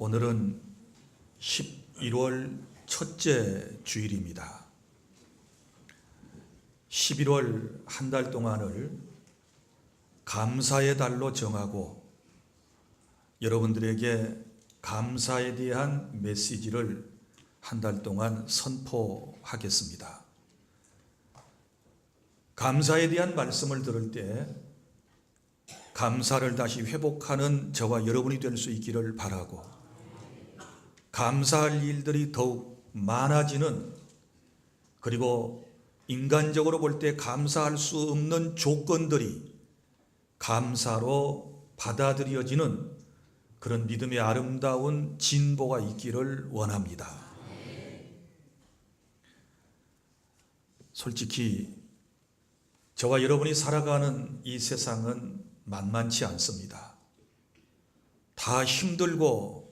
오늘은 11월 첫째 주일입니다. 11월 한 달 동안을 감사의 달로 정하고 여러분들에게 감사에 대한 메시지를 한 달 동안 선포하겠습니다. 감사에 대한 말씀을 들을 때 감사를 다시 회복하는 저와 여러분이 될 수 있기를 바라고, 감사할 일들이 더욱 많아지는, 그리고 인간적으로 볼 때 감사할 수 없는 조건들이 감사로 받아들여지는 그런 믿음의 아름다운 진보가 있기를 원합니다. 솔직히 저와 여러분이 살아가는 이 세상은 만만치 않습니다. 다 힘들고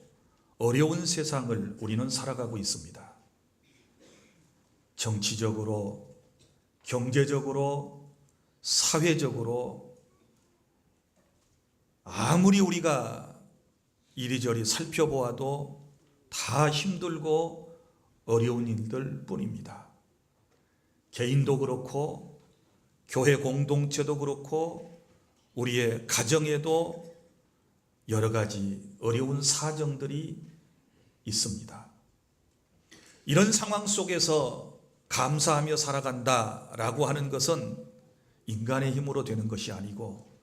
어려운 세상을 우리는 살아가고 있습니다. 정치적으로, 경제적으로, 사회적으로 아무리 우리가 이리저리 살펴보아도 다 힘들고 어려운 일들 뿐입니다. 개인도 그렇고 교회 공동체도 그렇고 우리의 가정에도 여러 가지 어려운 사정들이 있습니다. 이런 상황 속에서 감사하며 살아간다라고 하는 것은 인간의 힘으로 되는 것이 아니고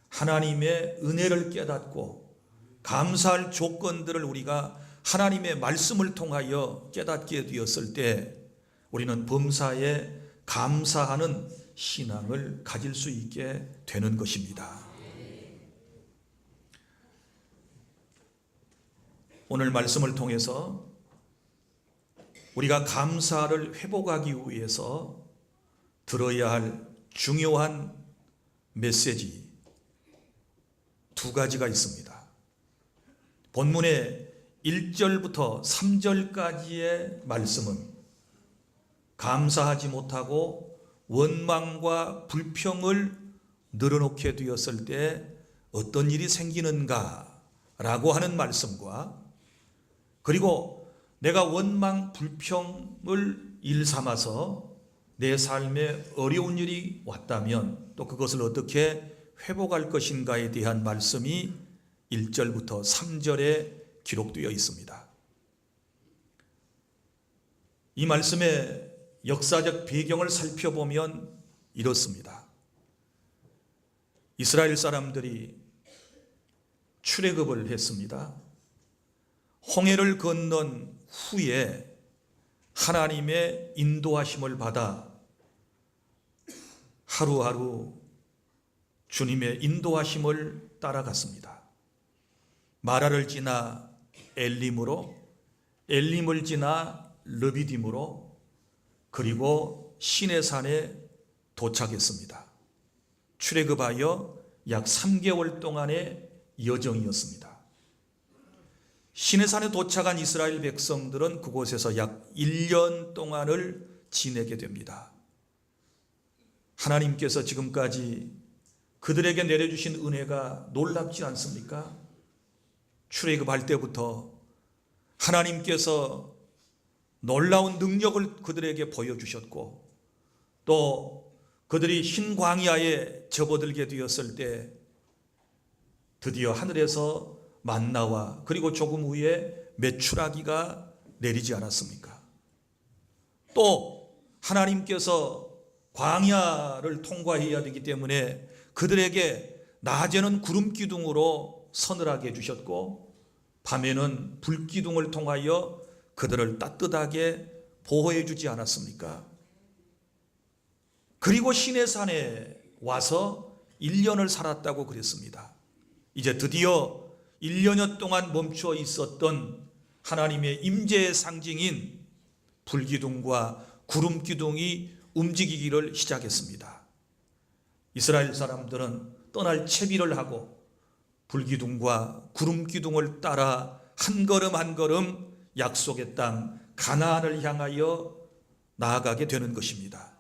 하나님의 은혜를 깨닫고 감사할 조건들을 우리가 하나님의 말씀을 통하여 깨닫게 되었을 때 우리는 범사에 감사하는 신앙을 가질 수 있게 되는 것입니다. 오늘 말씀을 통해서 우리가 감사를 회복하기 위해서 들어야 할 중요한 메시지 두 가지가 있습니다. 본문의 1절부터 3절까지의 말씀은 감사하지 못하고 원망과 불평을 늘어놓게 되었을 때 어떤 일이 생기는가라고 하는 말씀과, 그리고 내가 원망, 불평을 일삼아서 내 삶에 어려운 일이 왔다면 또 그것을 어떻게 회복할 것인가에 대한 말씀이 1절부터 3절에 기록되어 있습니다. 이 말씀의 역사적 배경을 살펴보면 이렇습니다. 이스라엘 사람들이 출애굽을 했습니다. 홍해를 건넌 후에 하나님의 인도하심을 받아 하루하루 주님의 인도하심을 따라갔습니다. 마라를 지나 엘림으로, 엘림을 지나 르비딤으로, 그리고 시내산에 도착했습니다. 출애굽하여 약 3개월 동안의 여정이었습니다. 시내산에 도착한 이스라엘 백성들은 그곳에서 약 1년 동안을 지내게 됩니다. 하나님께서 지금까지 그들에게 내려주신 은혜가 놀랍지 않습니까? 출애굽할 때부터 하나님께서 놀라운 능력을 그들에게 보여주셨고, 또 그들이 흰 광야에 접어들게 되었을 때 드디어 하늘에서 만나와 그리고 조금 후에 메추라기가 내리지 않았습니까? 또 하나님께서 광야를 통과해야 되기 때문에 그들에게 낮에는 구름 기둥으로 서늘하게 해주셨고 밤에는 불 기둥을 통하여 그들을 따뜻하게 보호해 주지 않았습니까? 그리고 시내산에 와서 1년을 살았다고 그랬습니다. 이제 드디어 1년여 동안 멈춰 있었던 하나님의 임재의 상징인 불기둥과 구름기둥이 움직이기를 시작했습니다. 이스라엘 사람들은 떠날 채비를 하고 불기둥과 구름기둥을 따라 한 걸음 한 걸음 약속의 땅 가나안을 향하여 나아가게 되는 것입니다.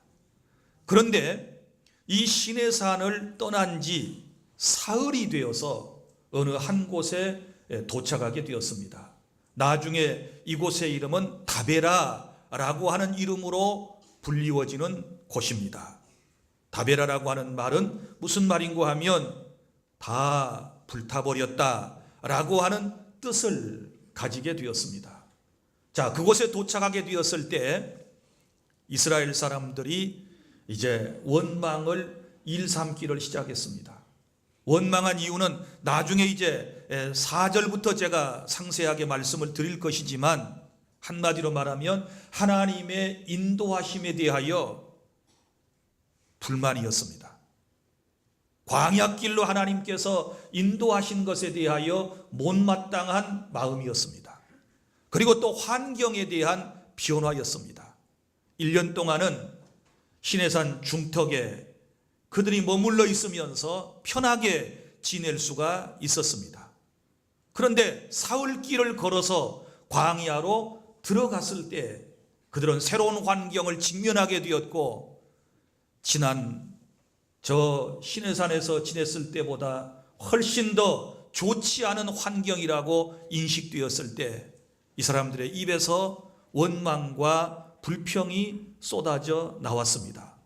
그런데 이 시내산을 떠난 지 사흘이 되어서 어느 한 곳에 도착하게 되었습니다. 나중에 이곳의 이름은 다베라라고 하는 이름으로 불리워지는 곳입니다. 다베라라고 하는 말은 무슨 말인고 하면 다 불타버렸다라고 하는 뜻을 가지게 되었습니다. 자, 그곳에 도착하게 되었을 때 이스라엘 사람들이 이제 원망을 일삼기를 시작했습니다. 원망한 이유는 나중에 이제 4절부터 제가 상세하게 말씀을 드릴 것이지만 한마디로 말하면 하나님의 인도하심에 대하여 불만이었습니다. 광야길로 하나님께서 인도하신 것에 대하여 못마땅한 마음이었습니다. 그리고 또 환경에 대한 변화였습니다. 1년 동안은 시내산 중턱에 그들이 머물러 있으면서 편하게 지낼 수가 있었습니다. 그런데 사흘길을 걸어서 광야로 들어갔을 때 그들은 새로운 환경을 직면하게 되었고, 지난 저 시내산에서 지냈을 때보다 훨씬 더 좋지 않은 환경이라고 인식되었을 때 이 사람들의 입에서 원망과 불평이 쏟아져 나왔습니다.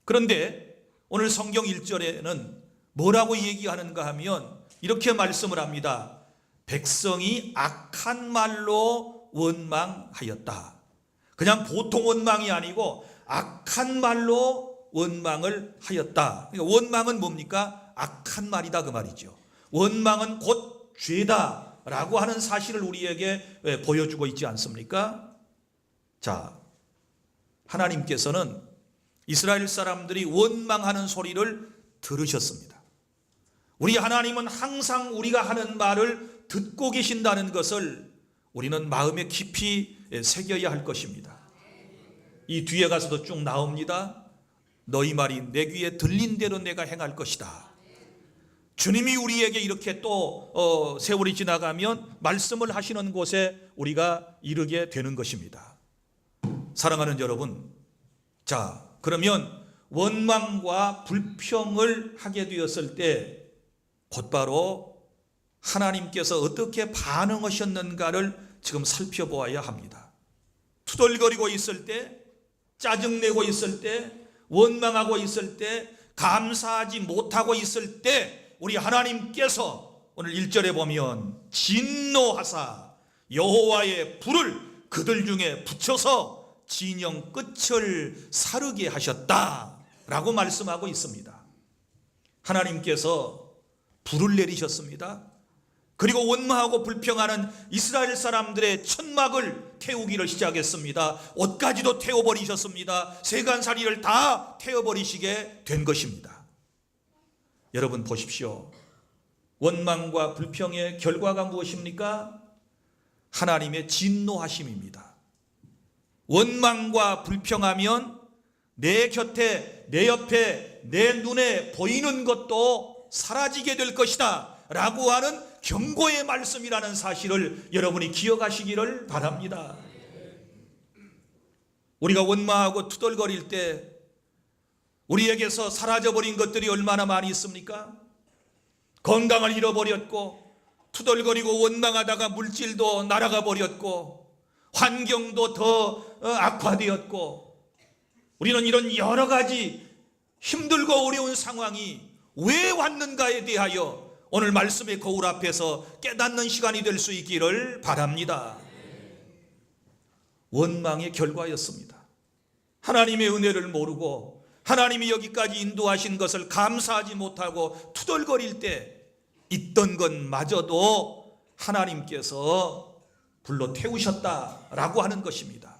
그런데 오늘 성경 1절에는 뭐라고 얘기하는가 하면 이렇게 말씀을 합니다. 백성이 악한 말로 원망하였다. 그냥 보통 원망이 아니고 악한 말로 원망을 하였다. 그러니까 원망은 뭡니까? 악한 말이다 그 말이죠. 원망은 곧 죄다라고 하는 사실을 우리에게 보여주고 있지 않습니까? 자, 하나님께서는 이스라엘 사람들이 원망하는 소리를 들으셨습니다. 우리 하나님은 항상 우리가 하는 말을 듣고 계신다는 것을 우리는 마음에 깊이 새겨야 할 것입니다. 이 뒤에 가서도 쭉 나옵니다. 너희 말이 내 귀에 들린 대로 내가 행할 것이다. 주님이 우리에게 이렇게 또 세월이 지나가면 말씀을 하시는 곳에 우리가 이르게 되는 것입니다. 사랑하는 여러분, 자, 그러면 원망과 불평을 하게 되었을 때 곧바로 하나님께서 어떻게 반응하셨는가를 지금 살펴보아야 합니다. 투덜거리고 있을 때, 짜증내고 있을 때, 원망하고 있을 때, 감사하지 못하고 있을 때 우리 하나님께서 오늘 1절에 보면 진노하사 여호와의 불을 그들 중에 붙여서 진영 끝을 사르게 하셨다라고 말씀하고 있습니다. 하나님께서 불을 내리셨습니다. 그리고 원망하고 불평하는 이스라엘 사람들의 천막을 태우기를 시작했습니다. 옷가지도 태워버리셨습니다. 세간살이를 다 태워버리시게 된 것입니다. 여러분 보십시오. 원망과 불평의 결과가 무엇입니까? 하나님의 진노하심입니다. 원망과 불평하면 내 곁에, 내 옆에, 내 눈에 보이는 것도 사라지게 될 것이다 라고 하는 경고의 말씀이라는 사실을 여러분이 기억하시기를 바랍니다. 우리가 원망하고 투덜거릴 때 우리에게서 사라져버린 것들이 얼마나 많이 있습니까? 건강을 잃어버렸고, 투덜거리고 원망하다가 물질도 날아가 버렸고, 환경도 더 악화되었고, 우리는 이런 여러 가지 힘들고 어려운 상황이 왜 왔는가에 대하여 오늘 말씀의 거울 앞에서 깨닫는 시간이 될 수 있기를 바랍니다. 원망의 결과였습니다. 하나님의 은혜를 모르고 하나님이 여기까지 인도하신 것을 감사하지 못하고 투덜거릴 때 있던 것마저도 하나님께서 불로 태우셨다라고 하는 것입니다.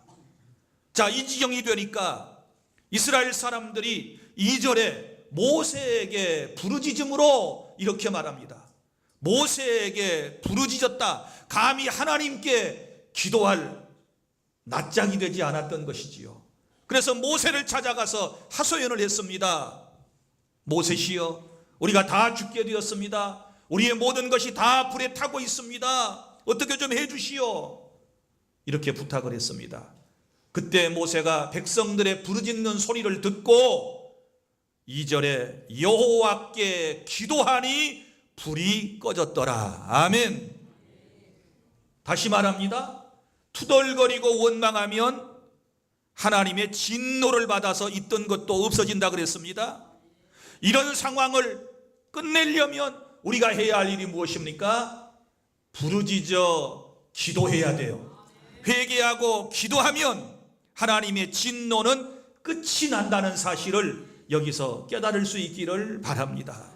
자, 이 지경이 되니까 이스라엘 사람들이 2절에 모세에게 부르짖음으로 이렇게 말합니다. 모세에게 부르짖었다. 감히 하나님께 기도할 낯짝이 되지 않았던 것이지요. 그래서 모세를 찾아가서 하소연을 했습니다. 모세시여, 우리가 다 죽게 되었습니다. 우리의 모든 것이 다 불에 타고 있습니다. 어떻게 좀 해주시오. 이렇게 부탁을 했습니다. 그때 모세가 백성들의 부르짖는 소리를 듣고 2절에 여호와께 기도하니 불이 꺼졌더라. 아멘. 다시 말합니다. 투덜거리고 원망하면 하나님의 진노를 받아서 있던 것도 없어진다 그랬습니다. 이런 상황을 끝내려면 우리가 해야 할 일이 무엇입니까? 부르짖어 기도해야 돼요. 회개하고 기도하면 하나님의 진노는 끝이 난다는 사실을 여기서 깨달을 수 있기를 바랍니다.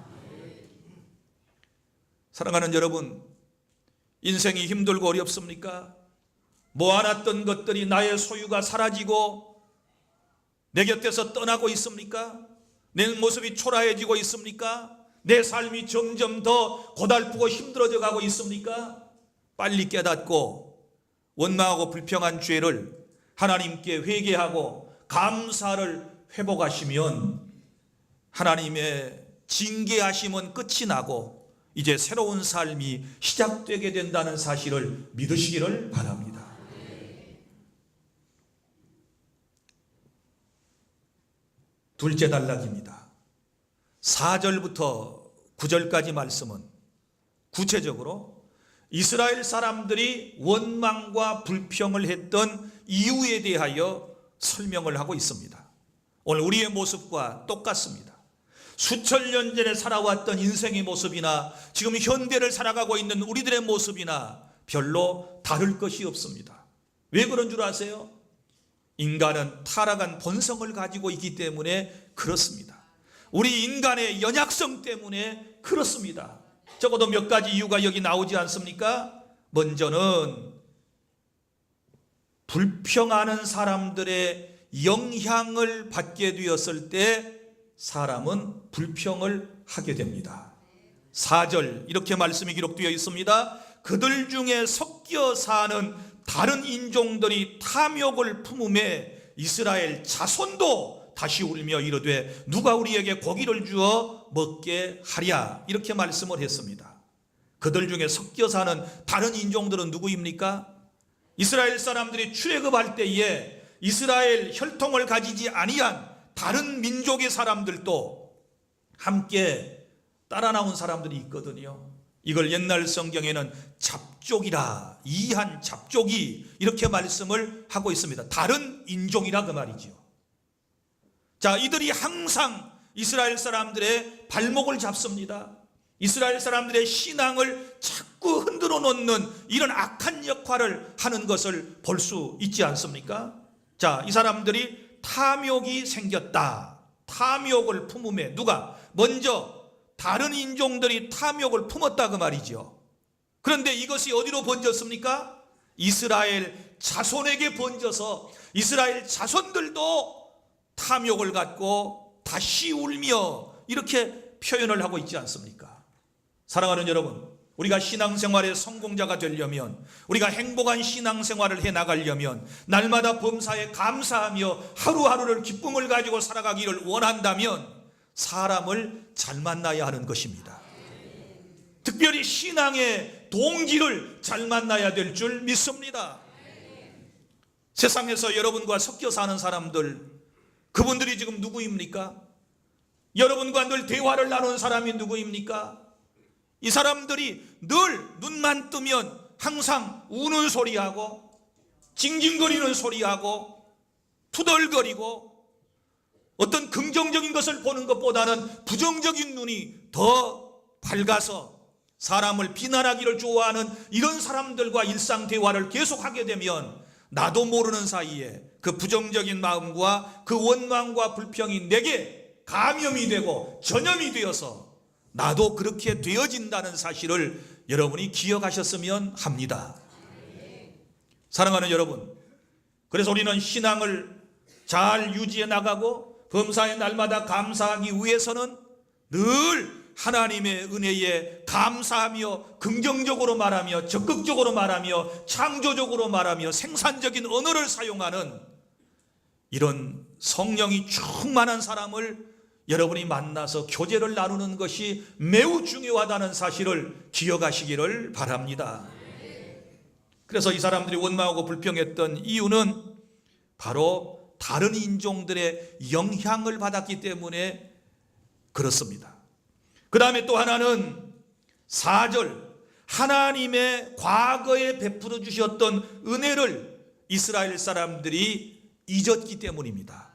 사랑하는 여러분, 인생이 힘들고 어렵습니까? 모아놨던 것들이 나의 소유가 사라지고 내 곁에서 떠나고 있습니까? 내 모습이 초라해지고 있습니까? 내 삶이 점점 더 고달프고 힘들어져 가고 있습니까? 빨리 깨닫고 원망하고 불평한 죄를 하나님께 회개하고 감사를 회복하시면 하나님의 징계하심은 끝이 나고 이제 새로운 삶이 시작되게 된다는 사실을 믿으시기를 바랍니다. 둘째 단락입니다. 4절부터 9절까지 말씀은 구체적으로 이스라엘 사람들이 원망과 불평을 했던 이유에 대하여 설명을 하고 있습니다. 오늘 우리의 모습과 똑같습니다. 수천 년 전에 살아왔던 인생의 모습이나 지금 현대를 살아가고 있는 우리들의 모습이나 별로 다를 것이 없습니다. 왜 그런 줄 아세요? 인간은 타락한 본성을 가지고 있기 때문에 그렇습니다. 우리 인간의 연약성 때문에 그렇습니다. 적어도 몇 가지 이유가 여기 나오지 않습니까? 먼저는 불평하는 사람들의 영향을 받게 되었을 때 사람은 불평을 하게 됩니다. 4절 이렇게 말씀이 기록되어 있습니다. 그들 중에 섞여 사는 다른 인종들이 탐욕을 품음에 이스라엘 자손도 다시 울며 이르되 누가 우리에게 고기를 주어 먹게 하랴, 이렇게 말씀을 했습니다. 그들 중에 섞여 사는 다른 인종들은 누구입니까? 이스라엘 사람들이 출애굽할 때에 이스라엘 혈통을 가지지 아니한 다른 민족의 사람들도 함께 따라 나온 사람들이 있거든요. 이걸 옛날 성경에는 잡족이라, 이한 잡족이 이렇게 말씀을 하고 있습니다. 다른 인종이라 그 말이죠. 자, 이들이 항상 이스라엘 사람들의 발목을 잡습니다. 이스라엘 사람들의 신앙을 자꾸 흔들어 놓는 이런 악한 역할을 하는 것을 볼 수 있지 않습니까? 자, 이 사람들이 탐욕이 생겼다. 탐욕을 품음에 누가? 먼저 다른 인종들이 탐욕을 품었다 그 말이죠. 그런데 이것이 어디로 번졌습니까? 이스라엘 자손에게 번져서 이스라엘 자손들도 탐욕을 갖고 다시 울며 이렇게 표현을 하고 있지 않습니까? 사랑하는 여러분, 우리가 신앙생활의 성공자가 되려면, 우리가 행복한 신앙생활을 해나가려면 날마다 범사에 감사하며 하루하루를 기쁨을 가지고 살아가기를 원한다면 사람을 잘 만나야 하는 것입니다. 특별히 신앙의 동지를 잘 만나야 될 줄 믿습니다. 세상에서 여러분과 섞여 사는 사람들, 그분들이 지금 누구입니까? 여러분과 늘 대화를 나눈 사람이 누구입니까? 이 사람들이 늘 눈만 뜨면 항상 우는 소리하고 징징거리는 소리하고 투덜거리고 어떤 긍정적인 것을 보는 것보다는 부정적인 눈이 더 밝아서 사람을 비난하기를 좋아하는 이런 사람들과 일상 대화를 계속하게 되면 나도 모르는 사이에 그 부정적인 마음과 그 원망과 불평이 내게 감염이 되고 전염이 되어서 나도 그렇게 되어진다는 사실을 여러분이 기억하셨으면 합니다. 사랑하는 여러분, 그래서 우리는 신앙을 잘 유지해 나가고 범사의 날마다 감사하기 위해서는 늘 하나님의 은혜에 감사하며 긍정적으로 말하며 적극적으로 말하며 창조적으로 말하며 생산적인 언어를 사용하는 이런 성령이 충만한 사람을 여러분이 만나서 교제를 나누는 것이 매우 중요하다는 사실을 기억하시기를 바랍니다. 그래서 이 사람들이 원망하고 불평했던 이유는 바로 다른 인종들의 영향을 받았기 때문에 그렇습니다. 그 다음에 또 하나는 4절, 하나님의 과거에 베풀어 주셨던 은혜를 이스라엘 사람들이 잊었기 때문입니다.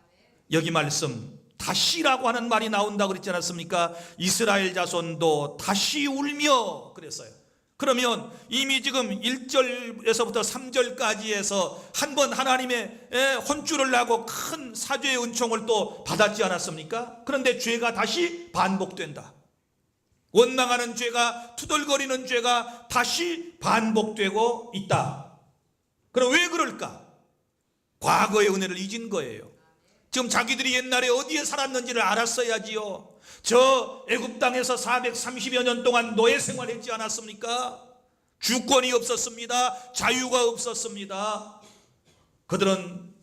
여기 말씀 다시라고 하는 말이 나온다고 그랬지 않았습니까? 이스라엘 자손도 다시 울며 그랬어요. 그러면 이미 지금 1절에서부터 3절까지 해서 한 번 하나님의 혼쭐을 하고 큰 사죄의 은총을 또 받았지 않았습니까? 그런데 죄가 다시 반복된다. 원망하는 죄가, 투덜거리는 죄가 다시 반복되고 있다. 그럼 왜 그럴까? 과거의 은혜를 잊은 거예요. 지금 자기들이 옛날에 어디에 살았는지를 알았어야지요. 저 애굽 땅에서 430여 년 동안 노예 생활했지 않았습니까? 주권이 없었습니다. 자유가 없었습니다. 그들은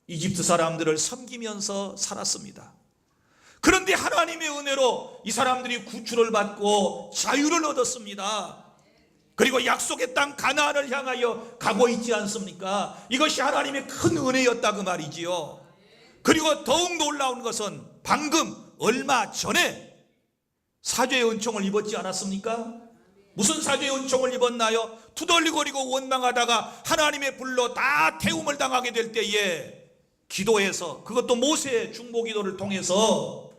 이집트 사람들을 섬기면서 살았습니다. 그런데 하나님의 은혜로 이 사람들이 구출을 받고 자유를 얻었습니다. 그리고 약속의 땅 가나안을 향하여 가고 있지 않습니까? 이것이 하나님의 큰 은혜였다 그 말이지요. 그리고 더욱 놀라운 것은 방금 얼마 전에 사죄의 은총을 입었지 않았습니까? 무슨 사죄의 은총을 입었나요? 투덜거리고 원망하다가 하나님의 불로 다 태움을 당하게 될 때에 기도해서, 그것도 모세의 중보기도를 통해서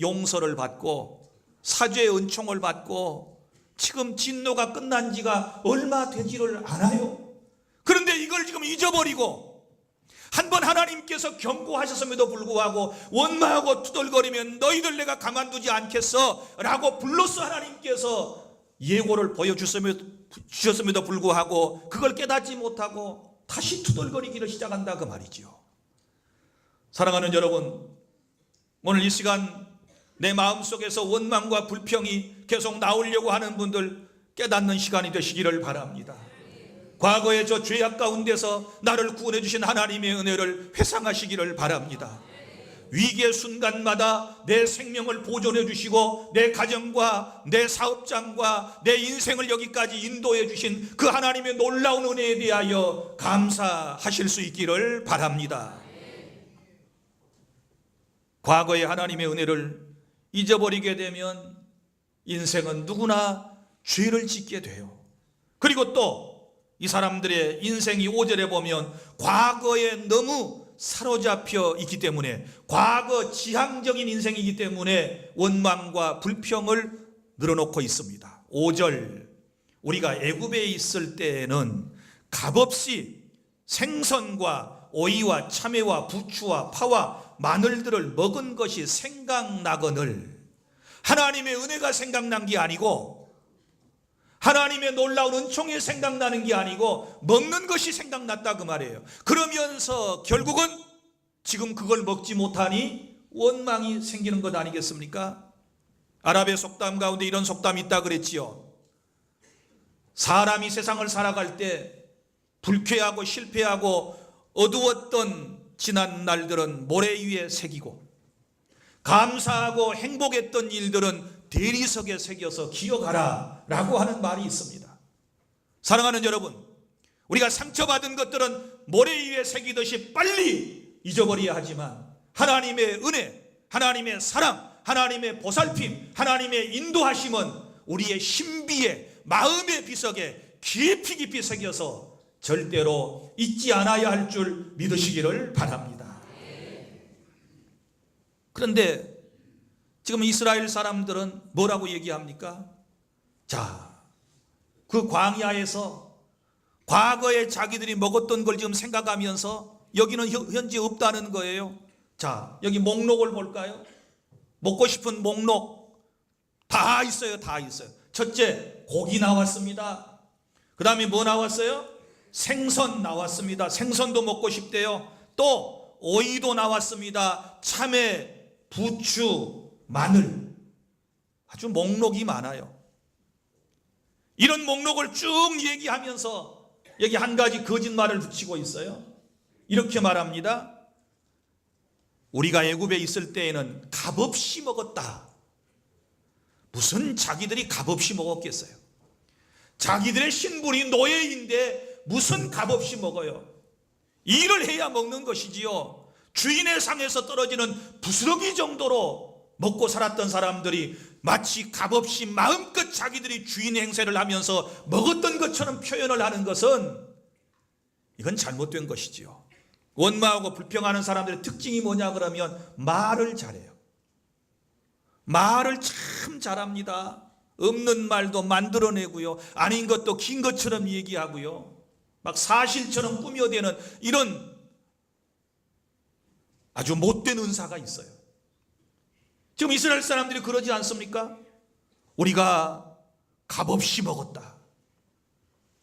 용서를 받고 사죄의 은총을 받고 지금 진노가 끝난 지가 얼마 되지를 않아요. 그런데 이걸 지금 잊어버리고 한번 하나님께서 경고하셨음에도 불구하고 원망하고 투덜거리면 너희들 내가 가만두지 않겠어 라고 불로써 하나님께서 예고를 보여주셨음에도 불구하고 그걸 깨닫지 못하고 다시 투덜거리기를 시작한다 그 말이죠. 사랑하는 여러분, 오늘 이 시간 내 마음속에서 원망과 불평이 계속 나오려고 하는 분들 깨닫는 시간이 되시기를 바랍니다. 과거의 저 죄악 가운데서 나를 구원해 주신 하나님의 은혜를 회상하시기를 바랍니다. 위기의 순간마다 내 생명을 보존해 주시고 내 가정과 내 사업장과 내 인생을 여기까지 인도해 주신 그 하나님의 놀라운 은혜에 대하여 감사하실 수 있기를 바랍니다. 과거의 하나님의 은혜를 잊어버리게 되면 인생은 누구나 죄를 짓게 돼요. 그리고 또 이 사람들의 인생이 5절에 보면 과거에 너무 사로잡혀 있기 때문에, 과거 지향적인 인생이기 때문에 원망과 불평을 늘어놓고 있습니다. 5절, 우리가 애굽에 있을 때에는 값없이 생선과 오이와 참외와 부추와 파와 마늘들을 먹은 것이 생각나거늘, 하나님의 은혜가 생각난 게 아니고 하나님의 놀라운 은총이 생각나는 게 아니고 먹는 것이 생각났다 그 말이에요. 그러면서 결국은 지금 그걸 먹지 못하니 원망이 생기는 것 아니겠습니까? 아랍의 속담 가운데 이런 속담이 있다 그랬지요. 사람이 세상을 살아갈 때 불쾌하고 실패하고 어두웠던 지난 날들은 모래 위에 새기고, 감사하고 행복했던 일들은 대리석에 새겨서 기억하라 라고 하는 말이 있습니다. 사랑하는 여러분, 우리가 상처받은 것들은 모래 위에 새기듯이 빨리 잊어버려야 하지만 하나님의 은혜, 하나님의 사랑, 하나님의 보살핌, 하나님의 인도하심은 우리의 신비에, 마음의 비석에 깊이 깊이 새겨서 절대로 잊지 않아야 할 줄 믿으시기를 바랍니다. 그런데 지금 이스라엘 사람들은 뭐라고 얘기합니까? 자, 그 광야에서 과거에 자기들이 먹었던 걸 지금 생각하면서 여기는 현재 없다는 거예요. 자, 여기 목록을 볼까요? 먹고 싶은 목록 다 있어요. 다 있어요. 첫째, 고기 나왔습니다. 그 다음에 뭐 나왔어요? 생선 나왔습니다. 생선도 먹고 싶대요. 또 오이도 나왔습니다. 참외, 부추, 마늘, 아주 목록이 많아요. 이런 목록을 쭉 얘기하면서 여기 한 가지 거짓말을 붙이고 있어요. 이렇게 말합니다. 우리가 애굽에 있을 때에는 값없이 먹었다. 무슨 자기들이 값없이 먹었겠어요? 자기들의 신분이 노예인데 무슨 값없이 먹어요? 일을 해야 먹는 것이지요. 주인의 상에서 떨어지는 부스러기 정도로 먹고 살았던 사람들이 마치 값없이 마음껏 자기들이 주인 행세를 하면서 먹었던 것처럼 표현을 하는 것은 이건 잘못된 것이지요. 원망하고 불평하는 사람들의 특징이 뭐냐 그러면 말을 잘해요. 말을 참 잘합니다. 없는 말도 만들어내고요, 아닌 것도 긴 것처럼 얘기하고요, 막 사실처럼 꾸며대는 이런 아주 못된 은사가 있어요. 지금 이스라엘 사람들이 그러지 않습니까? 우리가 값없이 먹었다.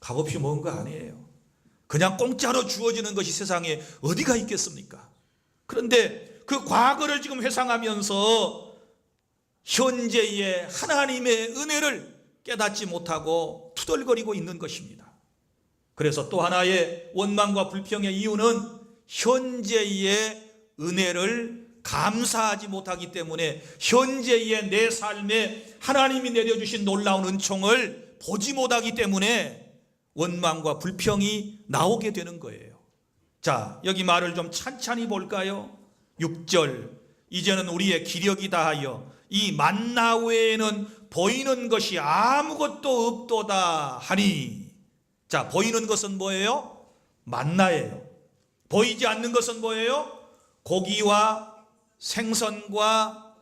값없이 먹은 거 아니에요. 그냥 공짜로 주어지는 것이 세상에 어디가 있겠습니까? 그런데 그 과거를 지금 회상하면서 현재의 하나님의 은혜를 깨닫지 못하고 투덜거리고 있는 것입니다. 그래서 또 하나의 원망과 불평의 이유는 현재의 은혜를 감사하지 못하기 때문에, 현재의 내 삶에 하나님이 내려주신 놀라운 은총을 보지 못하기 때문에 원망과 불평이 나오게 되는 거예요. 자, 여기 말을 좀 찬찬히 볼까요? 6절, 이제는 우리의 기력이 다하여 이 만나 외에는 보이는 것이 아무것도 없도다 하니. 자, 보이는 것은 뭐예요? 만나예요. 보이지 않는 것은 뭐예요? 고기와 생선과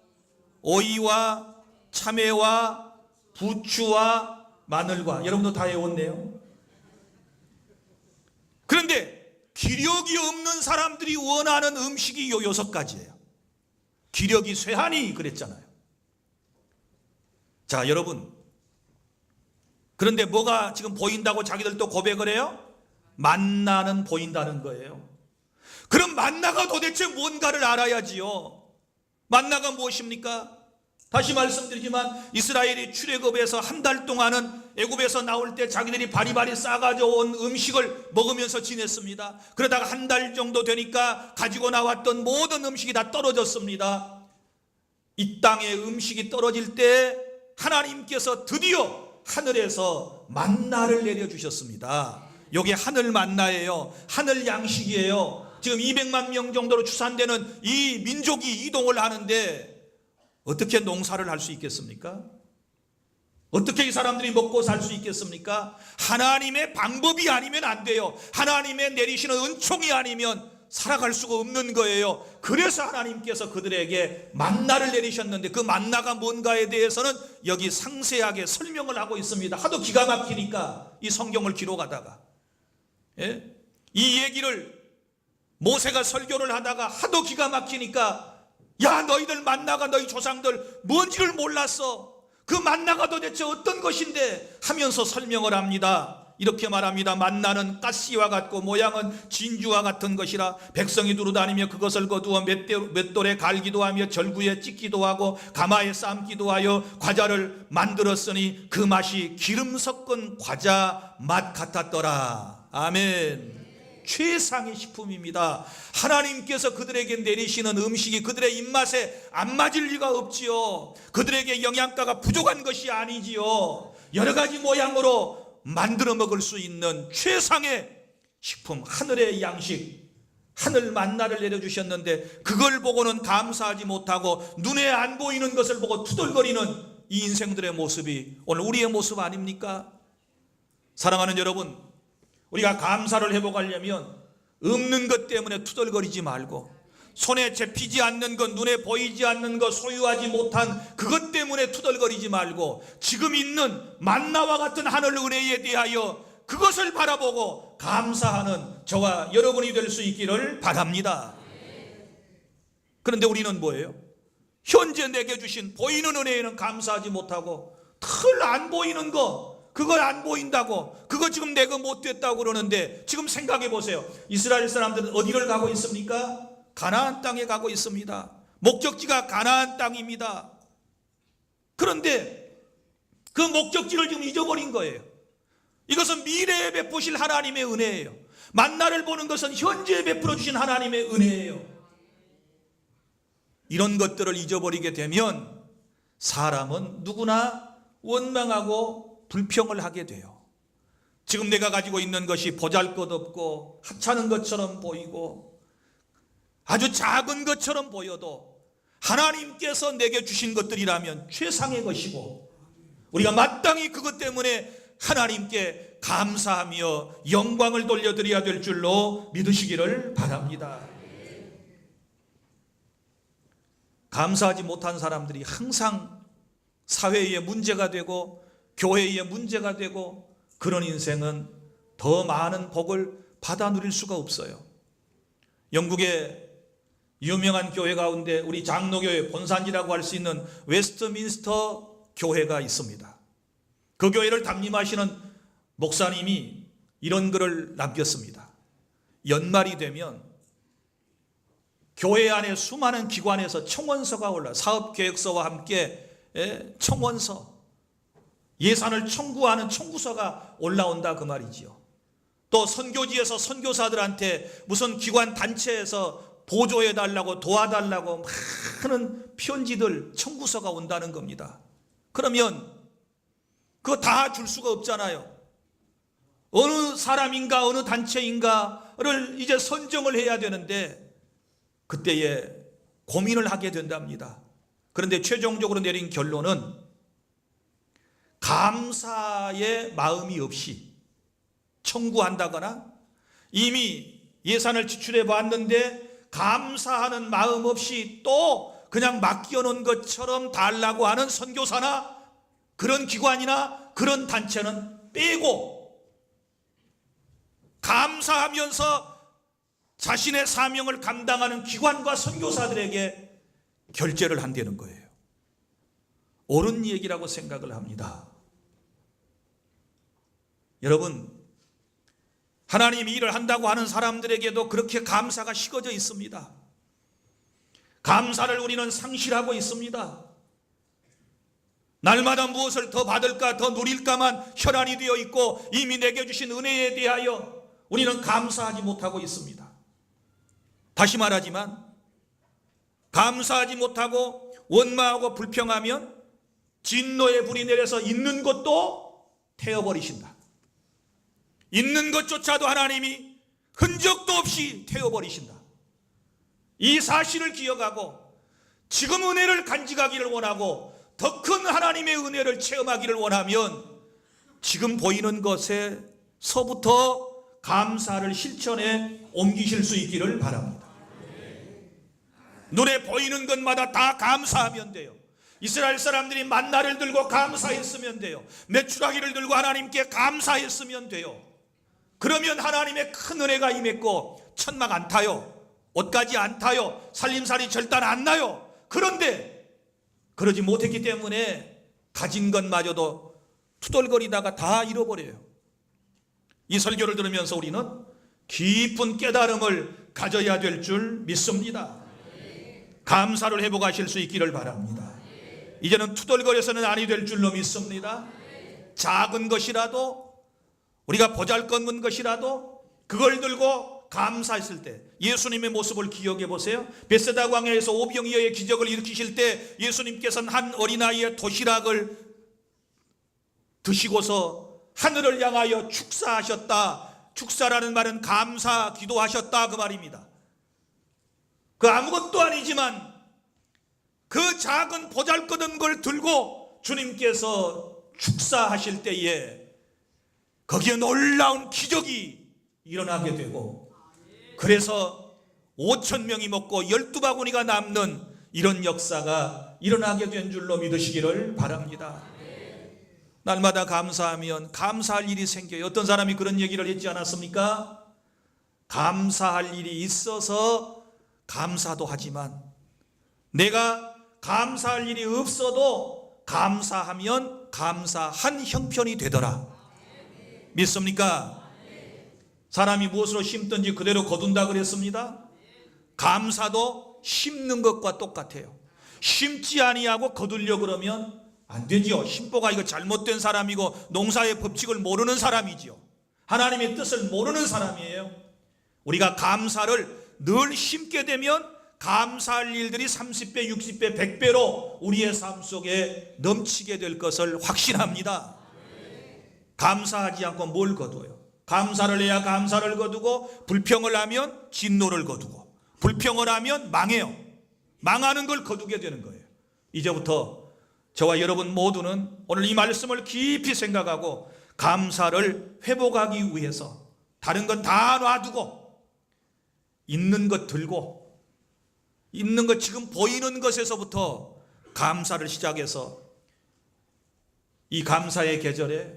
오이와 참외와 부추와 마늘과, 여러분도 다 외웠네요. 그런데 기력이 없는 사람들이 원하는 음식이 요 6가지예요. 기력이 쇠하니 그랬잖아요. 자, 여러분, 그런데 뭐가 지금 보인다고 자기들도 고백을 해요? 만나는 보인다는 거예요. 그럼 만나가 도대체 뭔가를 알아야지요. 만나가 무엇입니까? 다시 말씀드리지만 이스라엘이 출애굽에서 한 달 동안은 애굽에서 나올 때 자기들이 바리바리 싸가져온 음식을 먹으면서 지냈습니다. 그러다가 한 달 정도 되니까 가지고 나왔던 모든 음식이 다 떨어졌습니다. 이 땅에 음식이 떨어질 때 하나님께서 드디어 하늘에서 만나를 내려주셨습니다. 이게 하늘 만나예요. 하늘 양식이에요. 지금 200만 명 정도로 추산되는 이 민족이 이동을 하는데 어떻게 농사를 할 수 있겠습니까? 어떻게 이 사람들이 먹고 살 수 있겠습니까? 하나님의 방법이 아니면 안 돼요. 하나님의 내리시는 은총이 아니면 살아갈 수가 없는 거예요. 그래서 하나님께서 그들에게 만나를 내리셨는데, 그 만나가 뭔가에 대해서는 여기 상세하게 설명을 하고 있습니다. 하도 기가 막히니까 이 성경을 기록하다가, 예? 이 얘기를 모세가 설교를 하다가 하도 기가 막히니까, 야, 너희들 만나가 너희 조상들 뭔지를 몰랐어. 그 만나가 도대체 어떤 것인데 하면서 설명을 합니다. 이렇게 말합니다. 만나는 가시와 같고 모양은 진주와 같은 것이라 백성이 두루다니며 그것을 거두어 맷돌에 갈기도 하며 절구에 찢기도 하고 가마에 삶기도 하여 과자를 만들었으니 그 맛이 기름 섞은 과자 맛 같았더라. 아멘. 최상의 식품입니다. 하나님께서 그들에게 내리시는 음식이 그들의 입맛에 안 맞을 리가 없지요. 그들에게 영양가가 부족한 것이 아니지요. 여러 가지 모양으로 만들어 먹을 수 있는 최상의 식품, 하늘의 양식, 하늘 만나를 내려주셨는데 그걸 보고는 감사하지 못하고 눈에 안 보이는 것을 보고 투덜거리는 이 인생들의 모습이 오늘 우리의 모습 아닙니까? 사랑하는 여러분, 우리가 감사를 회복하려면 없는 것 때문에 투덜거리지 말고, 손에 잡히지 않는 것, 눈에 보이지 않는 것, 소유하지 못한 그것 때문에 투덜거리지 말고 지금 있는 만나와 같은 하늘 은혜에 대하여 그것을 바라보고 감사하는 저와 여러분이 될 수 있기를 바랍니다. 그런데 우리는 뭐예요? 현재 내게 주신 보이는 은혜에는 감사하지 못하고 털 안 보이는 거, 그걸 안 보인다고, 그거 지금 내가 못됐다고 그러는데, 지금 생각해 보세요. 이스라엘 사람들은 어디를 가고 있습니까? 가나안 땅에 가고 있습니다. 목적지가 가나안 땅입니다. 그런데 그 목적지를 지금 잊어버린 거예요. 이것은 미래에 베푸실 하나님의 은혜예요. 만나를 보는 것은 현재에 베풀어 주신 하나님의 은혜예요. 이런 것들을 잊어버리게 되면 사람은 누구나 원망하고 불평을 하게 돼요. 지금 내가 가지고 있는 것이 보잘것없고 하찮은 것처럼 보이고 아주 작은 것처럼 보여도 하나님께서 내게 주신 것들이라면 최상의 것이고 우리가 마땅히 그것 때문에 하나님께 감사하며 영광을 돌려드려야 될 줄로 믿으시기를 바랍니다. 감사하지 못한 사람들이 항상 사회에 문제가 되고 교회에 문제가 되고 그런 인생은 더 많은 복을 받아 누릴 수가 없어요. 영국의 유명한 교회 가운데 우리 장로교회 본산지라고 할 수 있는 웨스트민스터 교회가 있습니다. 그 교회를 담임하시는 목사님이 이런 글을 남겼습니다. 연말이 되면 교회 안에 수많은 기관에서 청원서가 올라 사업계획서와 함께 청원서, 예산을 청구하는 청구서가 올라온다 그 말이지요. 또 선교지에서 선교사들한테 무슨 기관 단체에서 보조해달라고 도와달라고 많은 편지들 청구서가 온다는 겁니다. 그러면 그거 다 줄 수가 없잖아요. 어느 사람인가 어느 단체인가를 이제 선정을 해야 되는데 그때에 고민을 하게 된답니다. 그런데 최종적으로 내린 결론은 감사의 마음이 없이 청구한다거나 이미 예산을 지출해 봤는데 감사하는 마음 없이 또 그냥 맡겨놓은 것처럼 달라고 하는 선교사나 그런 기관이나 그런 단체는 빼고 감사하면서 자신의 사명을 감당하는 기관과 선교사들에게 결제를 한다는 거예요. 옳은 얘기라고 생각을 합니다. 여러분, 하나님이 일을 한다고 하는 사람들에게도 그렇게 감사가 식어져 있습니다. 감사를 우리는 상실하고 있습니다. 날마다 무엇을 더 받을까 더 누릴까만 혈안이 되어 있고 이미 내게 주신 은혜에 대하여 우리는 감사하지 못하고 있습니다. 다시 말하지만 감사하지 못하고 원망하고 불평하면 진노의 불이 내려서 있는 것도 태워버리신다. 있는 것조차도 하나님이 흔적도 없이 태워버리신다. 이 사실을 기억하고 지금 은혜를 간직하기를 원하고 더 큰 하나님의 은혜를 체험하기를 원하면 지금 보이는 것에서부터 감사를 실천에 옮기실 수 있기를 바랍니다. 눈에 보이는 것마다 다 감사하면 돼요. 이스라엘 사람들이 만나를 들고 감사했으면 돼요. 메추라기를 들고 하나님께 감사했으면 돼요. 그러면 하나님의 큰 은혜가 임했고 천막 안 타요. 옷가지 안 타요. 살림살이 절단 안 나요. 그런데 그러지 못했기 때문에 가진 것마저도 투덜거리다가 다 잃어버려요. 이 설교를 들으면서 우리는 깊은 깨달음을 가져야 될 줄 믿습니다. 감사를 회복하실 수 있기를 바랍니다. 이제는 투덜거려서는 아니 될 줄로 믿습니다. 작은 것이라도 우리가 보잘것없는 것이라도 그걸 들고 감사했을 때 예수님의 모습을 기억해 보세요. 베세다 광야에서 오병이어의 기적을 일으키실 때 예수님께서는 한 어린아이의 도시락을 드시고서 하늘을 향하여 축사하셨다. 축사라는 말은 감사 기도하셨다 그 말입니다. 그 아무것도 아니지만 그 작은 보잘것없는 걸 들고 주님께서 축사하실 때에 거기에 놀라운 기적이 일어나게 되고 그래서 5,000명이 먹고 12바구니가 남는 이런 역사가 일어나게 된 줄로 믿으시기를 바랍니다. 날마다 감사하면 감사할 일이 생겨요. 어떤 사람이 그런 얘기를 했지 않았습니까? 감사할 일이 있어서 감사도 하지만 내가 감사할 일이 없어도 감사하면 감사한 형편이 되더라. 믿습니까? 사람이 무엇으로 심든지 그대로 거둔다 그랬습니다. 감사도 심는 것과 똑같아요. 심지 아니하고 거두려고 그러면 안 되지요. 심보가 이거 잘못된 사람이고 농사의 법칙을 모르는 사람이지요. 하나님의 뜻을 모르는 사람이에요. 우리가 감사를 늘 심게 되면 감사할 일들이 30배, 60배, 100배로 우리의 삶 속에 넘치게 될 것을 확신합니다. 감사하지 않고 뭘 거둬요? 감사를 해야 감사를 거두고 불평을 하면 진노를 거두고 불평을 하면 망해요. 망하는 걸 거두게 되는 거예요. 이제부터 저와 여러분 모두는 오늘 이 말씀을 깊이 생각하고 감사를 회복하기 위해서 다른 건 다 놔두고 있는 것 들고 있는 것 지금 보이는 것에서부터 감사를 시작해서 이 감사의 계절에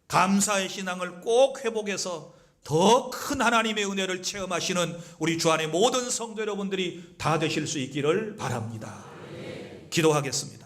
감사의 신앙을 꼭 회복해서 더 큰 하나님의 은혜를 체험하시는 우리 주 안의 모든 성도 여러분들이 다 되실 수 있기를 바랍니다. 기도하겠습니다.